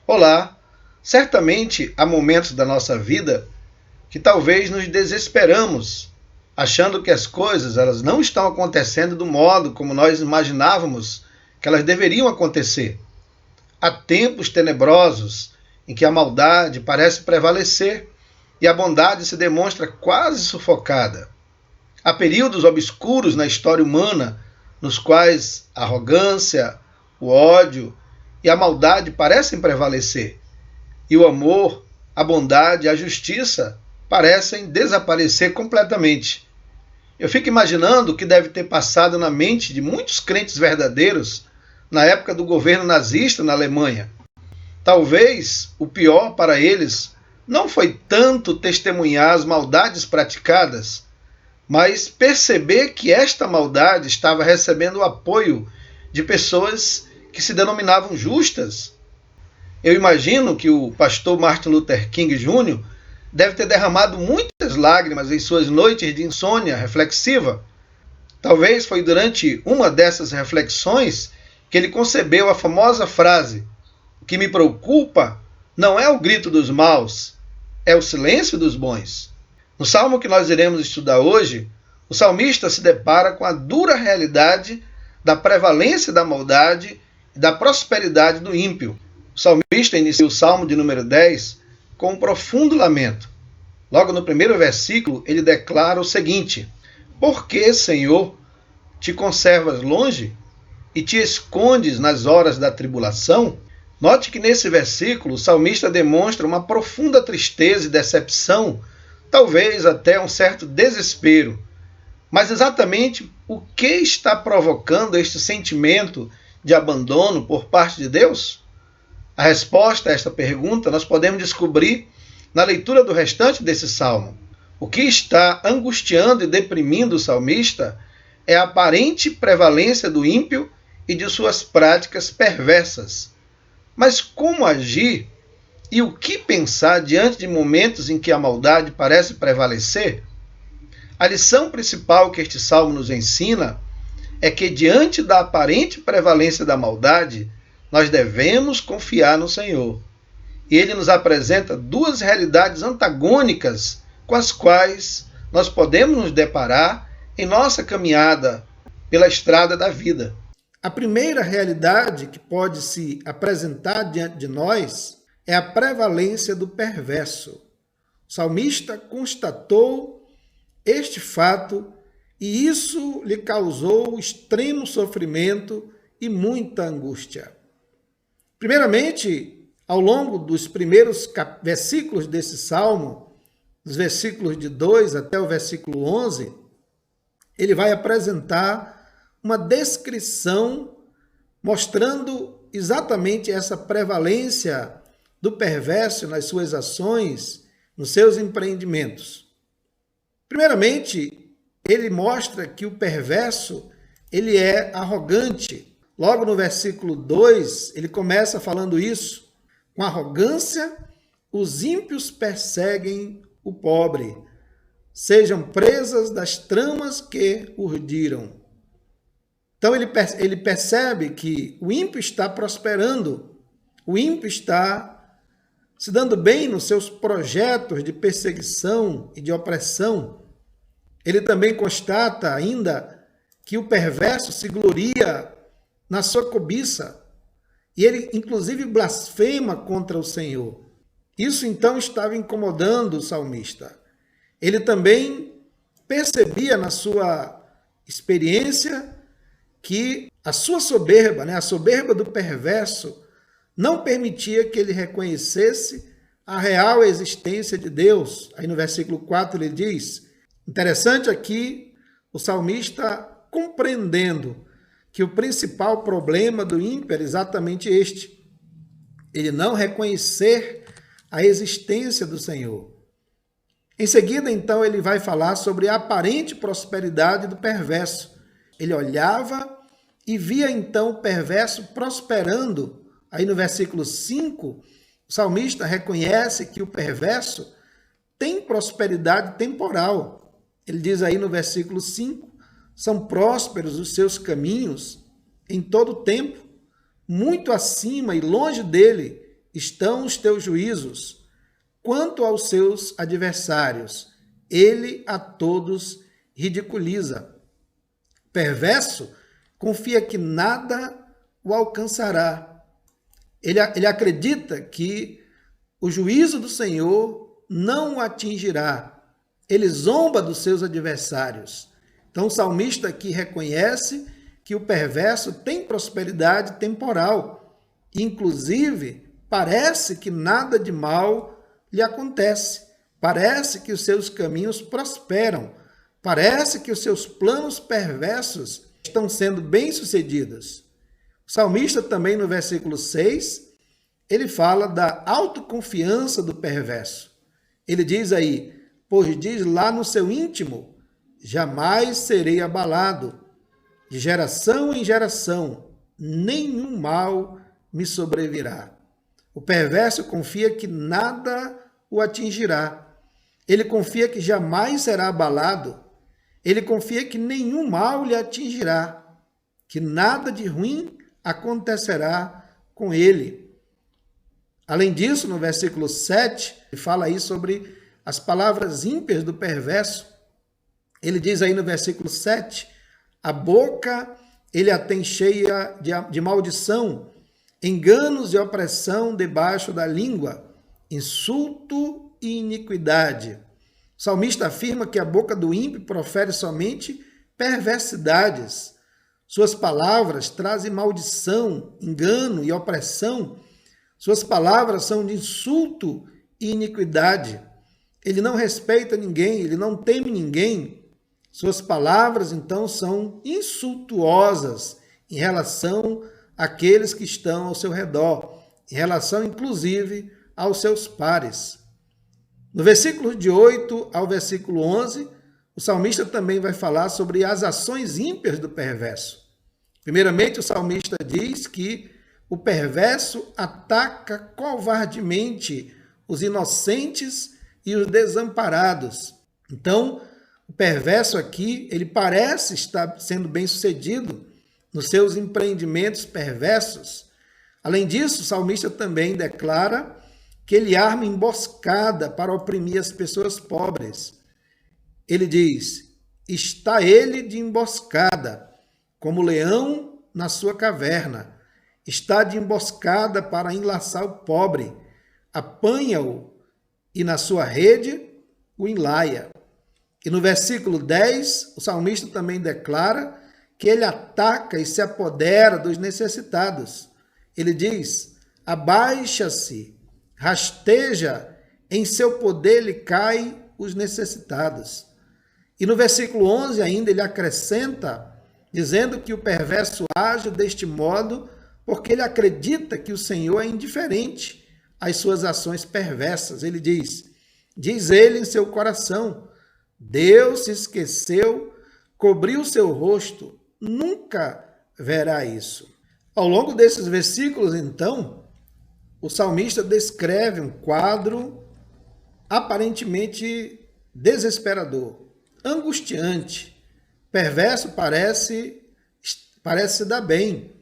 Olá! Certamente há momentos da nossa vida que talvez nos desesperamos, achando que as coisas elas não estão acontecendo do modo como nós imaginávamos que elas deveriam acontecer. Há tempos tenebrosos em que a maldade parece prevalecer e a bondade se demonstra quase sufocada. Há períodos obscuros na história humana nos quais a arrogância, o ódio e a maldade parecem prevalecer, e o amor, a bondade e a justiça parecem desaparecer completamente. Eu fico imaginando o que deve ter passado na mente de muitos crentes verdadeiros na época do governo nazista na Alemanha. Talvez o pior para eles não foi tanto testemunhar as maldades praticadas, mas perceber que esta maldade estava recebendo o apoio de pessoas que se denominavam justas. Eu imagino que o pastor Martin Luther King Jr. deve ter derramado muitas lágrimas em suas noites de insônia reflexiva. Talvez foi durante uma dessas reflexões que ele concebeu a famosa frase: "O que me preocupa não é o grito dos maus, é o silêncio dos bons." No salmo que nós iremos estudar hoje, o salmista se depara com a dura realidade da prevalência da maldade e da prosperidade do ímpio. O salmista inicia o salmo de número 10 com um profundo lamento. Logo no primeiro versículo, ele declara o seguinte: "Por que, Senhor, te conservas longe e te escondes nas horas da tribulação?" Note que nesse versículo o salmista demonstra uma profunda tristeza e decepção, talvez até um certo desespero. Mas exatamente o que está provocando este sentimento de abandono por parte de Deus? A resposta a esta pergunta nós podemos descobrir na leitura do restante desse salmo. O que está angustiando e deprimindo o salmista é a aparente prevalência do ímpio e de suas práticas perversas. Mas como agir e o que pensar diante de momentos em que a maldade parece prevalecer? A lição principal que este salmo nos ensina é que, diante da aparente prevalência da maldade, nós devemos confiar no Senhor. E ele nos apresenta duas realidades antagônicas com as quais nós podemos nos deparar em nossa caminhada pela estrada da vida. A primeira realidade que pode se apresentar diante de nós é a prevalência do perverso. O salmista constatou este fato e isso lhe causou extremo sofrimento e muita angústia. Primeiramente, ao longo dos primeiros versículos desse salmo, dos versículos de 2 até o versículo 11, ele vai apresentar uma descrição mostrando exatamente essa prevalência do perverso nas suas ações, nos seus empreendimentos. Primeiramente, ele mostra que o perverso ele é arrogante. Logo no versículo 2, ele começa falando isso. Com arrogância, os ímpios perseguem o pobre, sejam presas das tramas que urdiram. Então ele percebe que o ímpio está prosperando, o ímpio está se dando bem nos seus projetos de perseguição e de opressão. Ele também constata ainda que o perverso se gloria na sua cobiça e ele inclusive blasfema contra o Senhor. Isso então estava incomodando o salmista. Ele também percebia na sua experiência que a sua soberba, a soberba do perverso, não permitia que ele reconhecesse a real existência de Deus. Aí no versículo 4 ele diz, interessante aqui, o salmista compreendendo que o principal problema do ímpio era exatamente este, ele não reconhecer a existência do Senhor. Em seguida, então, ele vai falar sobre a aparente prosperidade do perverso. Ele olhava e via, então, o perverso prosperando. Aí no versículo 5, o salmista reconhece que o perverso tem prosperidade temporal. Ele diz aí no versículo 5, são prósperos os seus caminhos em todo o tempo, muito acima e longe dele estão os teus juízos. Quanto aos seus adversários, ele a todos ridiculiza. Perverso confia que nada o alcançará. Ele acredita que o juízo do Senhor não o atingirá. Ele zomba dos seus adversários. Então o salmista aqui reconhece que o perverso tem prosperidade temporal. Inclusive, parece que nada de mal lhe acontece. Parece que os seus caminhos prosperam. Parece que os seus planos perversos estão sendo bem-sucedidos. O salmista também no versículo 6, ele fala da autoconfiança do perverso. Ele diz aí, pois diz lá no seu íntimo, jamais serei abalado. De geração em geração, nenhum mal me sobrevirá. O perverso confia que nada o atingirá. Ele confia que jamais será abalado. Ele confia que nenhum mal lhe atingirá, que nada de ruim acontecerá com ele. Além disso, no versículo 7, ele fala aí sobre as palavras ímpias do perverso. Ele diz aí no versículo 7, a boca ele a tem cheia de maldição, enganos e opressão debaixo da língua, insulto e iniquidade. O salmista afirma que a boca do ímpio profere somente perversidades. Suas palavras trazem maldição, engano e opressão. Suas palavras são de insulto e iniquidade. Ele não respeita ninguém, ele não teme ninguém. Suas palavras, então, são insultuosas em relação àqueles que estão ao seu redor, em relação, inclusive, aos seus pares. No versículo de 8 ao versículo 11, o salmista também vai falar sobre as ações ímpias do perverso. Primeiramente, o salmista diz que o perverso ataca covardemente os inocentes e os desamparados. Então, o perverso aqui, ele parece estar sendo bem-sucedido nos seus empreendimentos perversos. Além disso, o salmista também declara que ele arma emboscada para oprimir as pessoas pobres. Ele diz, está ele de emboscada, como leão na sua caverna. Está de emboscada para enlaçar o pobre. Apanha-o e na sua rede o enlaia. E no versículo 10, o salmista também declara que ele ataca e se apodera dos necessitados. Ele diz, abaixa-se, rasteja, em seu poder lhe caem os necessitados. E no versículo 11 ainda ele acrescenta, dizendo que o perverso age deste modo porque ele acredita que o Senhor é indiferente às suas ações perversas. Ele diz ele em seu coração, Deus se esqueceu, cobriu seu rosto, nunca verá isso. Ao longo desses versículos, então, o salmista descreve um quadro aparentemente desesperador, angustiante. Perverso parece se dar bem,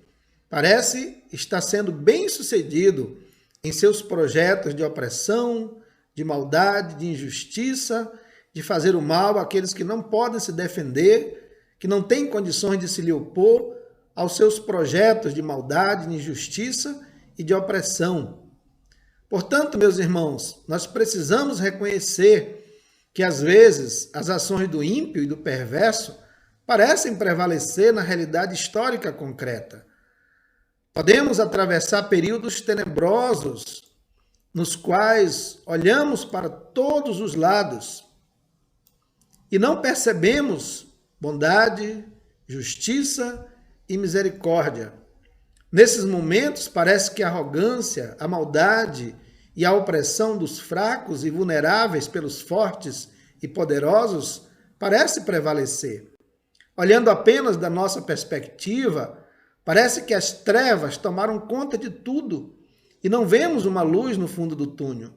parece estar sendo bem-sucedido em seus projetos de opressão, de maldade, de injustiça, de fazer o mal àqueles que não podem se defender, que não têm condições de se lhe opor aos seus projetos de maldade, de injustiça e de opressão. Portanto, meus irmãos, nós precisamos reconhecer que, às vezes, as ações do ímpio e do perverso parecem prevalecer na realidade histórica concreta. Podemos atravessar períodos tenebrosos, nos quais olhamos para todos os lados e não percebemos bondade, justiça e misericórdia. Nesses momentos, parece que a arrogância, a maldade e a opressão dos fracos e vulneráveis pelos fortes e poderosos parece prevalecer. Olhando apenas da nossa perspectiva, parece que as trevas tomaram conta de tudo e não vemos uma luz no fundo do túnel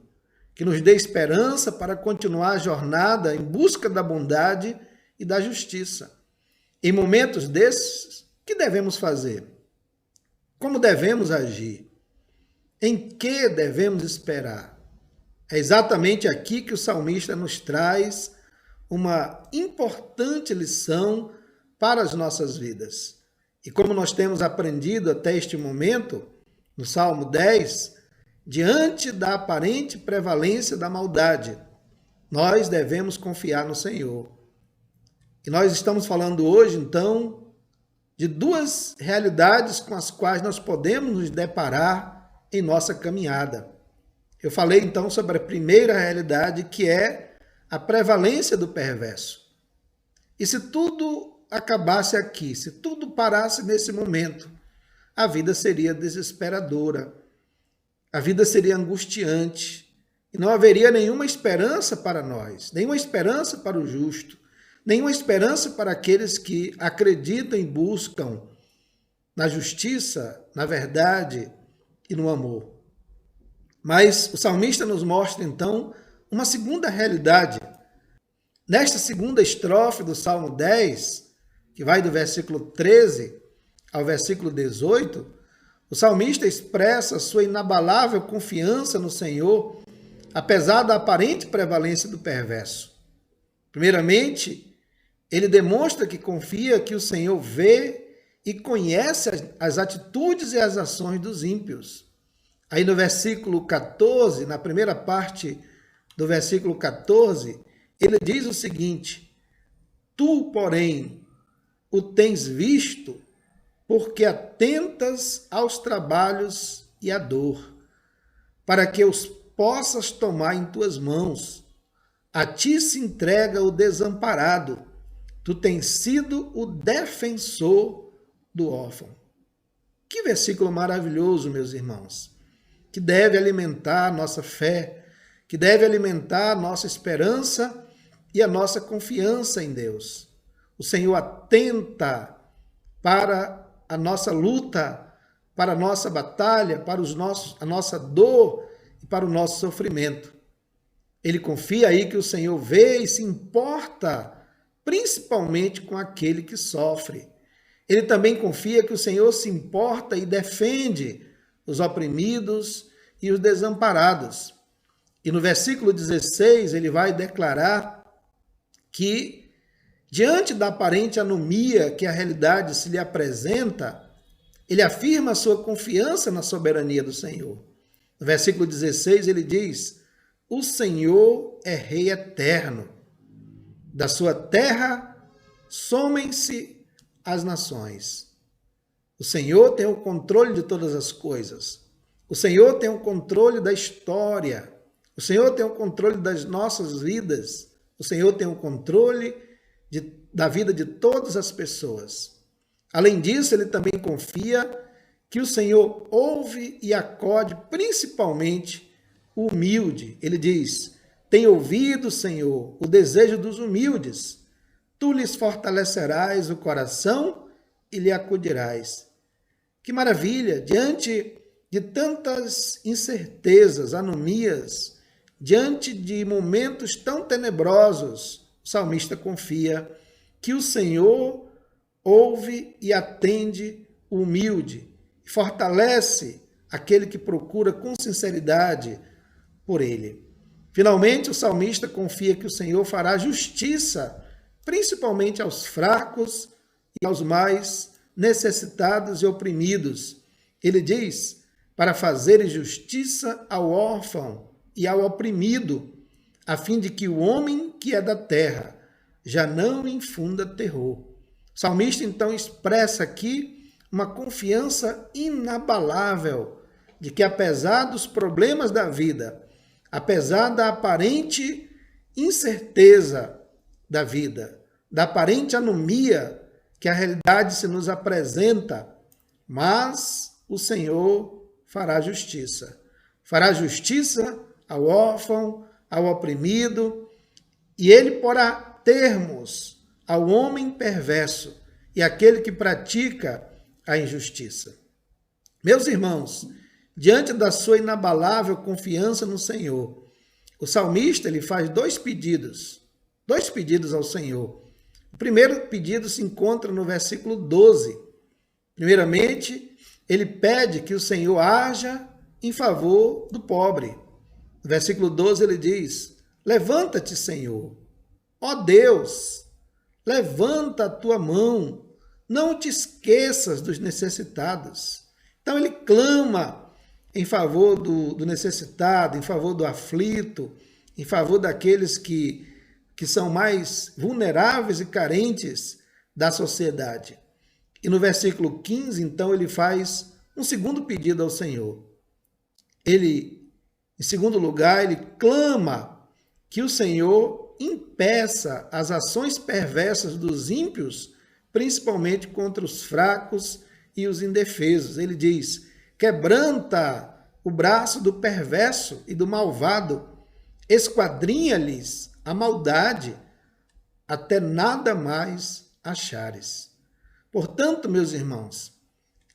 que nos dê esperança para continuar a jornada em busca da bondade e da justiça. Em momentos desses, o que devemos fazer? Como devemos agir? Em que devemos esperar? É exatamente aqui que o salmista nos traz uma importante lição para as nossas vidas. E como nós temos aprendido até este momento, no Salmo 10, diante da aparente prevalência da maldade, nós devemos confiar no Senhor. E nós estamos falando hoje, então, de duas realidades com as quais nós podemos nos deparar em nossa caminhada. Eu falei, então, sobre a primeira realidade, que é a prevalência do perverso. E se tudo acabasse aqui, se tudo parasse nesse momento, a vida seria desesperadora, a vida seria angustiante, e não haveria nenhuma esperança para nós, nenhuma esperança para o justo, nenhuma esperança para aqueles que acreditam e buscam na justiça, na verdade e no amor. Mas o salmista nos mostra, então, uma segunda realidade. Nesta segunda estrofe do Salmo 10, que vai do versículo 13 ao versículo 18, o salmista expressa sua inabalável confiança no Senhor, apesar da aparente prevalência do perverso. Primeiramente, ele demonstra que confia que o Senhor vê e conhece as atitudes e as ações dos ímpios. Aí no versículo 14, na primeira parte do versículo 14, ele diz o seguinte: tu, porém, o tens visto, porque atentas aos trabalhos e à dor, para que os possas tomar em tuas mãos. A ti se entrega o desamparado, tu tens sido o defensor do órfão. Que versículo maravilhoso, meus irmãos, que deve alimentar a nossa fé, que deve alimentar a nossa esperança e a nossa confiança em Deus. O Senhor atenta para a nossa luta, para a nossa batalha, para a nossa dor e para o nosso sofrimento. Ele confia aí que o Senhor vê e se importa principalmente com aquele que sofre. Ele também confia que o Senhor se importa e defende os oprimidos e os desamparados. E no versículo 16 ele vai declarar que, diante da aparente anomia que a realidade se lhe apresenta, ele afirma a sua confiança na soberania do Senhor. No versículo 16 ele diz: o Senhor é Rei eterno, da sua terra somem-se as nações. O Senhor tem o controle de todas as coisas. O Senhor tem o controle da história. O Senhor tem o controle das nossas vidas. O Senhor tem o controle da vida de todas as pessoas. Além disso, ele também confia que o Senhor ouve e acode principalmente o humilde. Ele diz: tem ouvido, Senhor, o desejo dos humildes. Tu lhes fortalecerás o coração e lhe acudirás. Que maravilha! Diante de tantas incertezas, anomias, diante de momentos tão tenebrosos, o salmista confia que o Senhor ouve e atende o humilde e fortalece aquele que procura com sinceridade por ele. Finalmente, o salmista confia que o Senhor fará justiça, principalmente aos fracos e aos mais necessitados e oprimidos. Ele diz: para fazer justiça ao órfão e ao oprimido, a fim de que o homem que é da terra já não infunda terror. O salmista, então, expressa aqui uma confiança inabalável de que, apesar dos problemas da vida, apesar da aparente incerteza da vida, da aparente anomia que a realidade se nos apresenta, mas o Senhor fará justiça. Fará justiça ao órfão, ao oprimido, e ele porá termos ao homem perverso e àquele que pratica a injustiça. Meus irmãos, diante da sua inabalável confiança no Senhor, o salmista ele faz dois pedidos ao Senhor. O primeiro pedido se encontra no versículo 12. Primeiramente, ele pede que o Senhor haja em favor do pobre. No versículo 12 ele diz: levanta-te, Senhor, ó Deus, levanta a tua mão, não te esqueças dos necessitados. Então ele clama em favor do necessitado, em favor do aflito, em favor daqueles que são mais vulneráveis e carentes da sociedade. E no versículo 15, então, ele faz um segundo pedido ao Senhor. Ele, em segundo lugar, ele clama que o Senhor impeça as ações perversas dos ímpios, principalmente contra os fracos e os indefesos. Ele diz: quebranta o braço do perverso e do malvado, esquadrinha-lhes a maldade, até nada mais achares. Portanto, meus irmãos,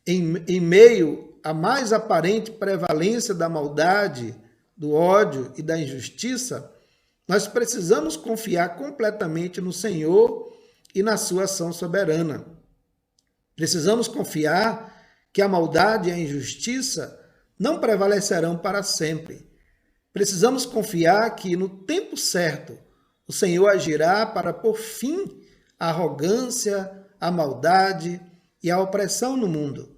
em meio à mais aparente prevalência da maldade, do ódio e da injustiça, nós precisamos confiar completamente no Senhor e na sua ação soberana. Precisamos confiar que a maldade e a injustiça não prevalecerão para sempre. Precisamos confiar que no tempo certo o Senhor agirá para pôr fim à arrogância, à maldade e à opressão no mundo.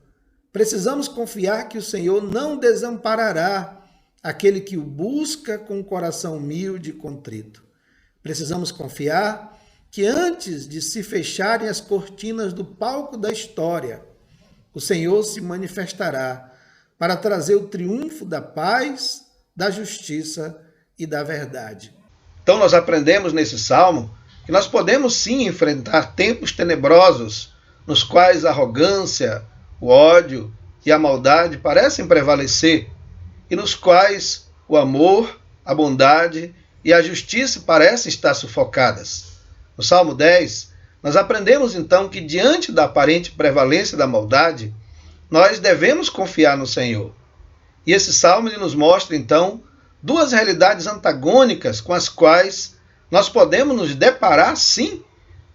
Precisamos confiar que o Senhor não desamparará aquele que o busca com o coração humilde e contrito. Precisamos confiar que antes de se fecharem as cortinas do palco da história, o Senhor se manifestará para trazer o triunfo da paz, da justiça e da verdade. Então nós aprendemos nesse salmo que nós podemos sim enfrentar tempos tenebrosos nos quais a arrogância, o ódio e a maldade parecem prevalecer e nos quais o amor, a bondade e a justiça parecem estar sufocadas. No Salmo 10, nós aprendemos então que diante da aparente prevalência da maldade, nós devemos confiar no Senhor. E esse salmo nos mostra então duas realidades antagônicas com as quais nós podemos nos deparar sim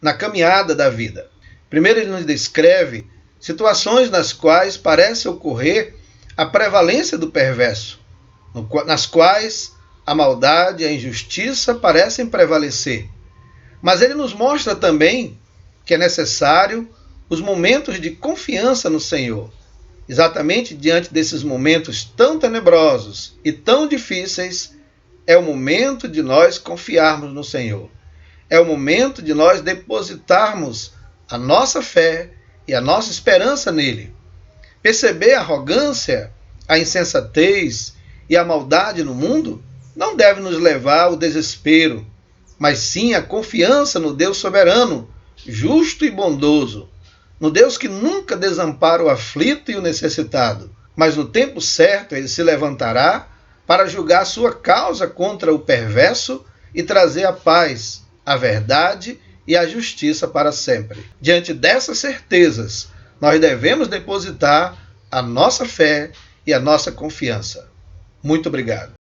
na caminhada da vida. Primeiro ele nos descreve situações nas quais parece ocorrer a prevalência do perverso, nas quais a maldade e a injustiça parecem prevalecer. Mas ele nos mostra também que é necessário os momentos de confiança no Senhor. Exatamente diante desses momentos tão tenebrosos e tão difíceis, é o momento de nós confiarmos no Senhor. É o momento de nós depositarmos a nossa fé e a nossa esperança nele. Perceber a arrogância, a insensatez e a maldade no mundo não deve nos levar ao desespero, mas sim a confiança no Deus soberano, justo e bondoso, no Deus que nunca desampara o aflito e o necessitado, mas no tempo certo ele se levantará para julgar sua causa contra o perverso e trazer a paz, a verdade e a justiça para sempre. Diante dessas certezas, nós devemos depositar a nossa fé e a nossa confiança. Muito obrigado.